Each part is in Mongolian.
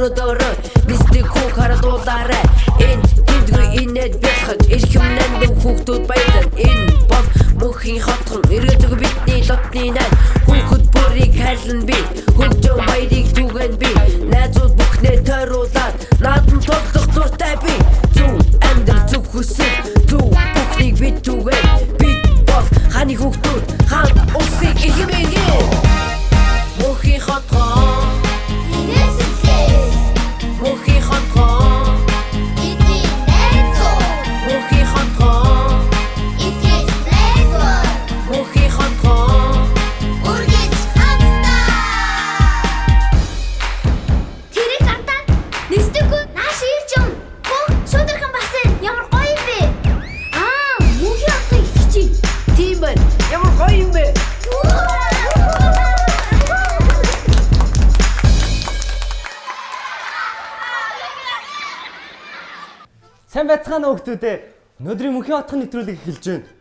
өрөөдөрөө мистик хүүг харадуулаарай энд тэндгүй инээд бэлхэж эрхэмнэн хүүхдүүд баялан энэ бол мөнхийн хотхон эргэлдэг бидний дотны найз хүүхэд бүрийг хайлан би хөгжөө баярыг түгэн би найзууд бүхнээ тойруулаад наадан тоглох дуртай би зүв амьдрал зүв хүсэл зүв бүхнийг бид түгэн бид бол ханы хүүхдүүд хаан улсыг ихэмээгээ мөнхийн хотхон мөнхийн хотхон бидний найзууд мөнхийн хотхон итгэж найзууд мөнхийн хотхон үргэж хамтдаа тэрэг хатаа нэстэггүй нааш ирж юм бүх шудархан басан ямар гоё юм бэ мөнхийн хотыг итгэж тийм байна ямар гоё юм бэ Сайн байцгаана уу хүмүүдээ. Өнөөдрийн мөнхийн хотхон нэвтрүүлэг эхэлж байна.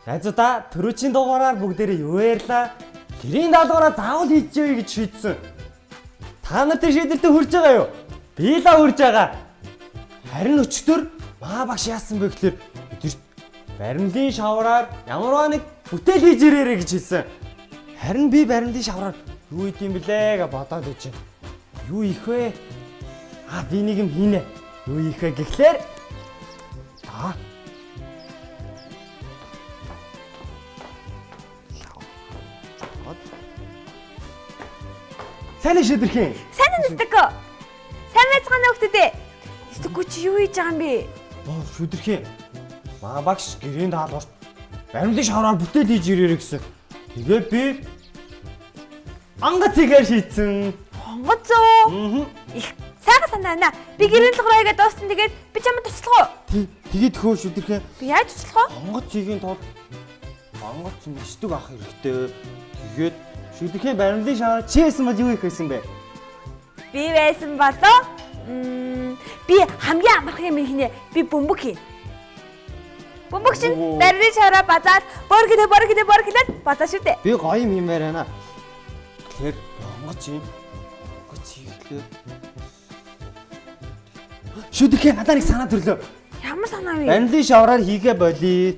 Найзуудаа түрүүчийн дугаараар бүгдээрээ юу ярьлаа? Гэрийн даалгавраа заавал хийчихье гэж шийдсэн. Та нар тэр шийдэлтэд хүрж байгаа юу? Би л хүрж байгаа. Харин өчтөр маа багш яасан бэ гэхээр өдөрт баримлын шавраар ямарваа нэг бүтээл хийж ирээрэй гэж хэлсэн. Харин би баримлын шавраар юу хийх юм блэ гэж бодоод байж байна. Юу их вэ? Би нэг юм хийнэ. Юу их вэ гэхлээр Сайн шийдэрхэн. Сайн нэстэггүй. Сайн байцгаана хүүхдүүдээ. Нэстэггүй чи юу хийж байгаа юм бэ? Шийдэрхэн. Маа багш гэрийн даалгаварт баримлын шавраар бүтээл хийж ирээрэй гэсэн. Тэгээд би ангац игээр шийдсэн. Хонгоц уу? Их сайхан санаа байна. Би гэрийн даалгавраа хийгээд дууссан. Тэгээд би чамд туслах уу? Тэгээд хөө шийдэрхэн. Би яаж туслах вэ? Онгоц игийн тулд онгоц нэстэг авах хэрэгтэй. Тэгээд шийдэрхэн баримлын шавраар чи байсан бол юу их байсан бэ? Би байсан болоо. Би хамгийн амархан юм хийнэ. Би бөмбөг хийн. Бөмбөг чинь барилын шавраа базаад боргилээд бодоо шүү дээ. Би гоё юм хиймээр байна. Тэгэхээр онгоц юм. Онгоц хийлээ. Шүдэрхэн надад нэг санаа төрлөө. Ямар санаа вэ? Барилын шавраар хийгээ болий.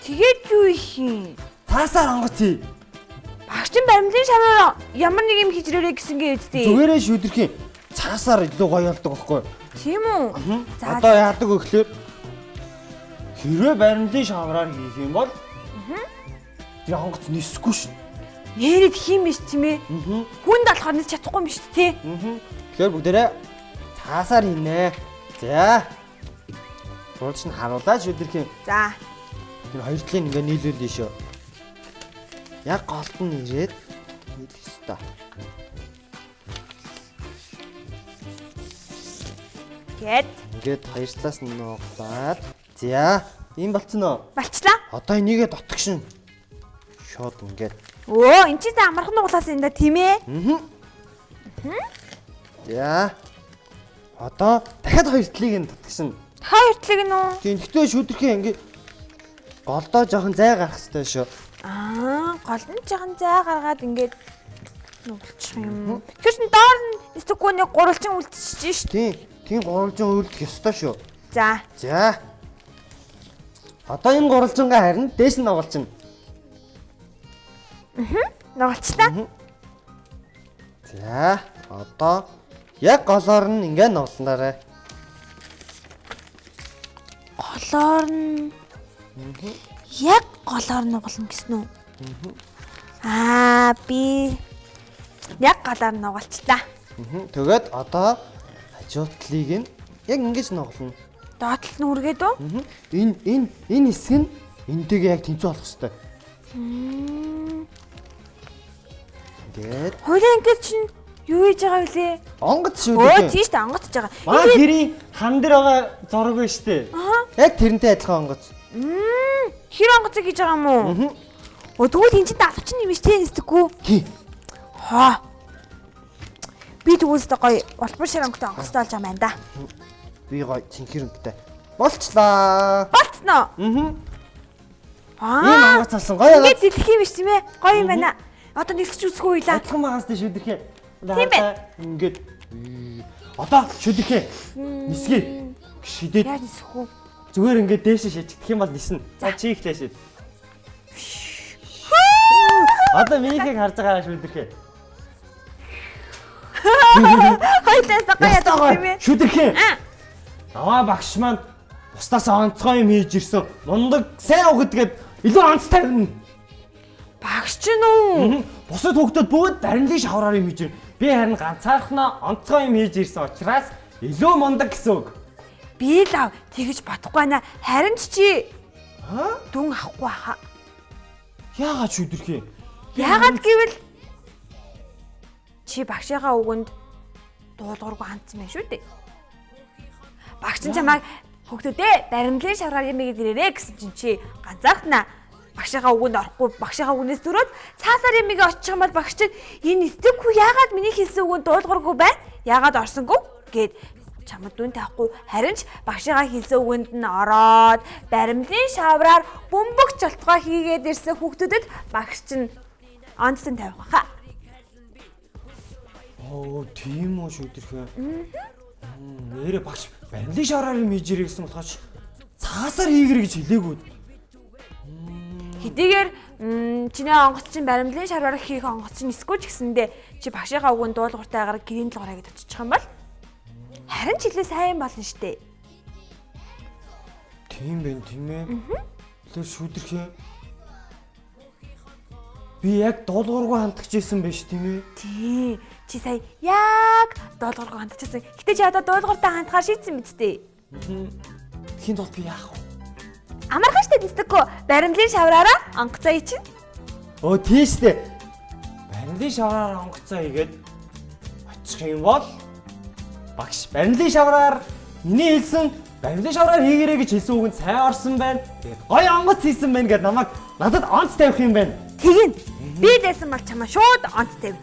Тэгээд юу их юм? Цаасаар онгоц хий. Багш чинь баримлын шавраа ямар нэг юм хийж ирээрэй гэсэн гээ үстэй. Зүгээрээ шүдэрхэн цаасаар илүү гоё болдог байхгүй юу? Тийм үү? Одоо яадаг вэ гэхээр хэрвээ баримлын шавраар хийх юм бол тэр онгоц нисэхгүй шүү. Нээрэд хийм биш тийм ээ. Хүнд болохоор нис чадахгүй юм биш тий. Тэгэхээр бүгдээрээ цаасаар хийнэ. За. Руулж нь харуулаад шүдэрхэн. За. Тэр хоёр талын ингээ нийлүүлээ шүү. Яг голд нь ирээд нийлэх ёстой. Ингээд хоёр талаас нь нууглаад. За, ийм болцсон уу? Болчлаа. Одоо энийгээ дотгошин. Шууд ингээд. Өө, эн чинь амархан нуглаас энэ да тийм ээ. За. Одоо дахиад хоёр талыг нь дотгошин. Хоёр талыг нь үү? Тийм, гэхдээ шүдэрхэн ингээд голдоо жоохон зай гарах хэрэгтэй шүү. Гол нь жоохон зай гаргаад ингээд нуглчих юм. Тэр чинь доор нь эсвэл нэг гурвалжин үлдчихэж шүү. Тийм гурвалжин үлдэх ёстой шүү. За. За. Одоо энэ гурвалжингаа харин дээш нь нугалчихна. Нугалчлаа. За. Одоо яг голоор нь ингээ нугалнаарай. Голоор нь яг голоор нугална гэсэн үү? Би яг голоор нугалчлаа. Тэгээд одоо хажуу талыг нь яг ингэж нугална. Доотлол нь үргээд үү? Энэ хэсэг нь энтэйгээ яг тэнцүү болох хэрэгтэй. Ингээд. Хоёрын ангид чинь юу хийж байгаа вүлээ? Онгоц шүү Өө, дээ. тийш дээ, онгоц хийж байгаа. Маа гэрийн хан дээр байгаа зураг байна шүү дээ. Яг тэрнтэй адилхан онгоц. Хэр онгоцыг хийж байгаа юм уу? Тэгвэл энэ чинь давчин юм биш тий нэстэггүй. Тий. Би тэгвэл гоё улбар шир онгоцтой онгоцтой болж байгаа юм байна да. Би гоё цэнхэрэнтэй. Болцлоо. Болцсноо. Ийм онгоц авсан гоё. Ингээд зэлэх юм биш тийм ээ? Гоё юм байна. Одоо нэлгэж үзэхгүй байлаа. Адилхан магаас тийш өдөрхий. Тийм байна. Ингээд Одоо шүдэрхээ. Нисгий. Шидэд. Яаж нисэх вэ? Зүгээр ингээд дээш шийдэх юм бол ниснэ. За чи их дээш. Одоо минийхийг харж байгаа шүдэрхээ. Хоёлаас гаяа тийм ээ. Шүдэрхээ. Аваа багш маань бусдаас онцгой юм хийж ирсэн. Мундаг сайн угдгээд илүү онц тавина. Багш ч нү. Бусад хүүхдүүд бүгд баримлын шавраар юм хийж байна. Би харин ганцаархнаа онцгой юм хийж ирсэн учраас илүү мундаг гэсэн үг. Би лав тэгэж бодохгүй байна. Харин чи дүн авахгүй хаа. Яагаад шүдэрхээ? Яагаад гэвэл чи багшийнхаа үгэнд дуулуургүй хандсан байх шүү дээ. Багш нь чамайг хүүхдүүдээ баримлын шавраар юм ирээрээ гэсэн чинь чи ганцаархнаа багшийнхаа үгэнд орохгүй багшийнхаа үгнээс төрөөд цаасаар юм очих юм бол багш чинь энэ эсдэггүй яагаад миний хэлсэн үгэнд дуулуургүй байна? Яагаад орсонгүй гэд чамд дүн таахгүй харин ч багшийнхаа хэлсэн үгэнд нь ороод баримлын шавраар бөмбөг жолтгоо хийгээд ирсэн хүүхдүүдэд багш чинь онцсон тавих хаа. Оо тийм үү шүдэрхээ. Нэрэ багш баримлын шавраар юм хийж ирээ гэсэн болохоос цаасаар хийгэр гэж хэлээгүй. Хэдийгээр чиний онгоц чинь баримлын шавраар хийх онгоц чинь эсгүй ч гэсэндээ чи багшийнхаа үгэнд дуулууртайгаар гэрийн толгороо гэж очих юм бол харин ч илүү сайн болно штэ. Тийм байх тийм ээ. Тэр шүдэрхээ. Би яг дуулуургүй хандчихжсэн байж тийм ээ. Тий. Чи сая яг дуулуургүй хандчихсан. Гэтэ чи одоо дуулууртай хандхаар шийдсэн биз дээ. Тэхийн тул би яах вэ? Амархан штэ дистэггүй баримлын шавраараа онгоцоо ичнэ. Оо тийм штэ. Баримлын шавраар онгоцоо хийгээд очих юм бол багш баримлын шавраар миний хэлсэн баримлын шавраар хийгэрэй гэж хэлсэн үгэнд сайн орсон байна. Тэгээд гоё онгоц хийсэн байна гэд намайг надад онц тавих юм байна. Тэгин. Би дэсэн бол чамаа шууд онц тавь.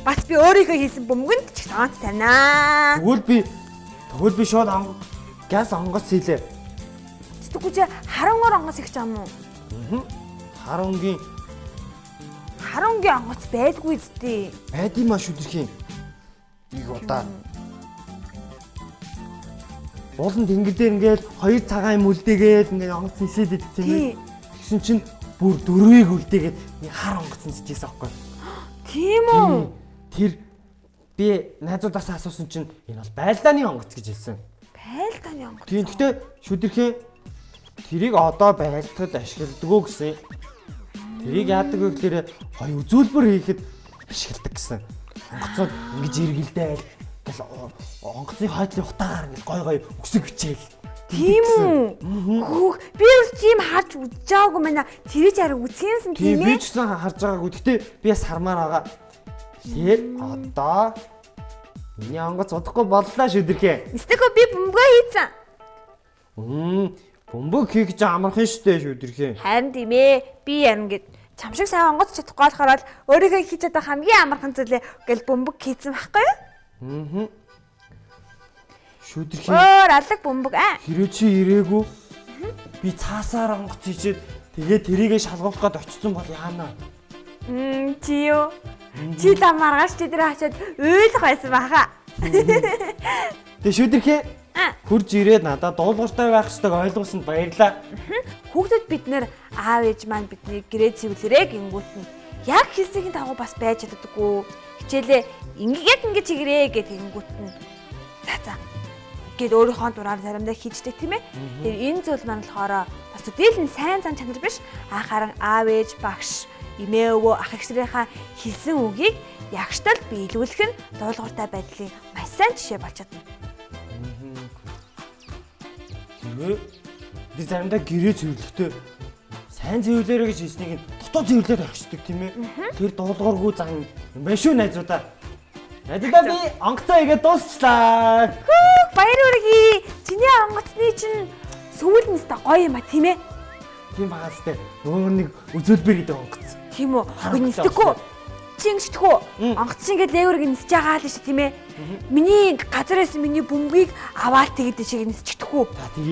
Бас би өөрийнхөө хийсэн бөмбөгөнд ч гэсэн онц тавинаа. Тэгвэл би шууд газ онгоц хийлээ. Тэгвэл чи харангоор онгоц их ч юм уу? Харангийн онгоц байдгүй зү. Байдсан маа шүдэрхийн. Нэг удаа. Уулын тэнгэр дээр ингээд 2 цагаан юм үлдээгээд ингээд онгоц нисээд идэх тийм ээ. Тэгсэн чинь бүр 4-ийг үлдээгээд нэг хар онгоц нисчихсэн аахгүй. Тийм үү? Тэр би найзуудаасаа асуусан чинь энэ бол байлдааны онгоц гэж хэлсэн. Байлдааны онгоц. Тийм гэхдээ шүдэрхийн тэрийг одоо байлдахад ашигладаг гэсэн. Тэрийг яадаг вэ гэхээр хоёр үзүүлбэр хийхэд ашигладаг гэсэн. Онгоцод ингэж эргэлдээл гэл онгоцны хойдлын утаагаар ингэж гой өксөг бичээл. Тийм үү? Хөөх би бас тийм харж үзэж байгаагүй байна. Тэрийг хараа үзхийнсэн тийм Би ээ. ч гэсэн харж байгаагүй. Гэхдээ би бас хармаар байгаа. Тэгэхээр одоо миний онгоц удахгүй боллоо шүдэрхээ. Эсвэл би бөмбөгөө хийцэн. Бөмбөг хийх гэж амархан штэ шүдэрхээ. Харин тийм ээ. Би ярина гэд чам шиг сайн онгоц чадахгүй болохоор өөрийнхөө хийж чадах хамгийн амархан зүйлээ гэл бөмбөг хийцэн байхгүй юу? Шүдэрхээ. Өөр алаг бөмбөг Хэрэг чи ирээгүй. Би цаасаар онгоц хийчихэд тэгээ тэрийгэ шалгуулах гээд очсон бол яана. Чи юу? Чи та маргааш чи дээр хачаад уйлах байсан баха. Тэгээ шүдэрхээ. Хурж ирээд надад дуулууртай байх ёстойг ойлгуулсанд баярлаа. Хүүхдүүд бид нэр аав ээж маань бидний гэрээ цэвэрлэрээ гингүүт нь яг хэлсгийн дагуу бас байж чаддаггүй. Хичээлээ яг ингэж хийгэрээ гэд гингүүт нь. За. Гэт өөрийнхөө дураар заримдаа хийждэг тийм ээ. Тэгэхээр энэ зүйл маань болохоор бас дийлэн сайн зан чанар биш. Харин аав ээж багш эмээ өвөө ах эгчнэрийнхаа хэлсэн үгийг ягштал биелүүлэх нь дуулууртай байдлын маш сайн жишээ болж чадна. Би заримдаа гэрээ цэвэрлэхдээ сайн цэвэрлээрэ гэж хэлснийг нь дотоод цэвэрлээд орчдөг тийм ээ. Тэр дуулуургүй зан юм байна шүү найзуудаа. Найзуудаа би онгоцоо игээд дуусчлаа. Баяр хүргэе. Чиний онгоцны чинь сүүл нь өстой гоё юм а тийм ээ. Тийм багаас тэ нөгөө нэг үзүүлбэр гэдэг онгоц. Тийм үү. Нисдэхгүй. Чи ингэждэхгүй. Онгоц шиг ингээд леврыг нисэж байгаа л шүү тийм ээ. Миний газараас миний бөмбөгийг аваад тэгээд шиг нисчихдэхгүй.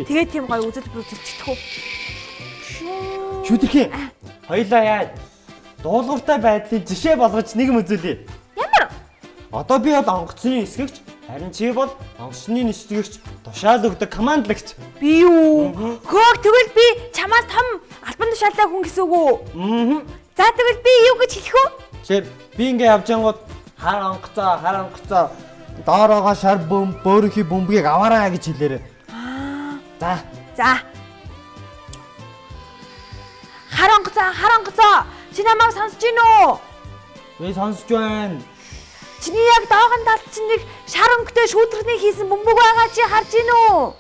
Тэгээд тийм гоё үзүүлбэр үзчихдэхгүй. Шүдэрхээ. Хоёлаа яа. Дуулууртай байдлыг жишээ болгож нэг юм үзүүлье. Ямар? Одоо би бол онгоцны эсгэгч Харин чи бол онгоцны нисдэгч, тушаал өгдөг командлагч. Би юу? Хөөх тэгвэл би чамаас том албан тушаалтай хүн гэсэн үг үү? За тэгвэл би юу гэж хэлэх вэ? Тэгэхээр би ингээ явж ангууд харанхцаа доороогоо шар бөөрийнхи бөмбөгийг аваарай гэж хэлээрэй. За. Харанхцаа. Чи намайг сонсож байна уу? Би сонсож байна. Чиний яг доогон талд чинь нэг шар өнгөтэй шүүтрэгний хийсэн бөмбөг байгаа чи харж байна уу?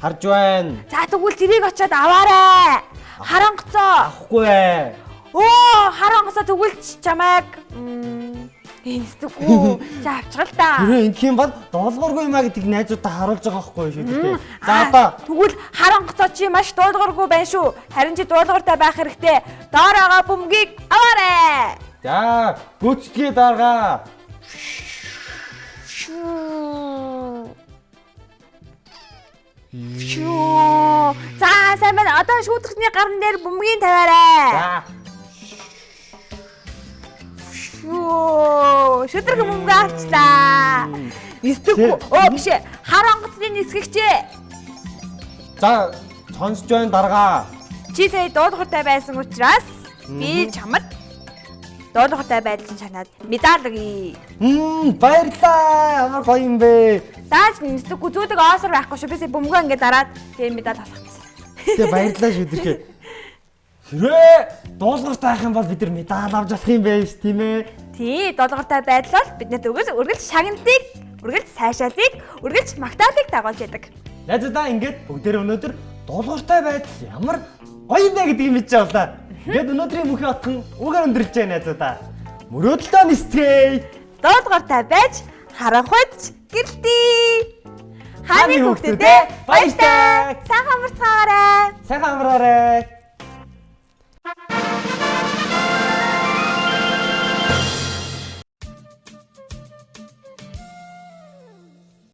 Харж байна. За тэгвэл тэрийг очиод аваарай. Харанхцаа. Авахгүй. Харанхцаа тэгвэл чамайг инстэггүй. За авчрал та. Тэр ингэх юм бол доолгооргүй юмаа гэдгийг найзуудаа харуулж байгаа байхгүй шүү дээ. За одоо тэгвэл харанхцаа чи маш дуулуургүй байна шүү. Харин чи дуулууртай байх хэрэгтэй. Доороогоо бөмбөгийг аваарай. За, гүцтгий даргаа. За, сайн байна. Одоо шүүтрэгний гарн дээр бөмбөгийг тавиарай. За. Шүүтрэг бөмбөг авчлаа. Нисдэггүй. Биш ээ. Харанхцны нисгэгчээ. За, сонсож байна даргаа. Чи сая дуулууртай байсан учраас би чамд дуулууртай байдлын чанаад медаль өгье. Баярлалаа. Ямар гоё юм бэ. Дааж нисдэггүй зүүдэг оосор байхгүй шүү. Бисээ бөмбөгөө ингээд дараад тэгээ медаль авчихсан. Тэгээ баярлалаа шүү дэрхээ. Хэрвээ дуулууртай байх юм бол бид нар медаль авч болох юм байна ш тийм ээ. Тий, дуулууртай байдлаар биднэрт үргэлж шагналтыг, үргэлж сайшаалыг, үргэлж магтаалыг дагуулж яадаг. Найзуудаа ингээд бүгдээр өнөөдөр дуулууртай байдал ямар гоё юм бэ гэдгийг мэдэж авлаа. Ингээд өнөөдрийн мөнхийн отхон угаар өндөрлж байна найзуудаа. Мөрөөдөлтөө нисцгээе. Дуулууртай байж харанхуйч гэрэлтий. Хааны хүүхдүүдээ баяртай. Сайхан амарцгаарай. Сайхан амраарай.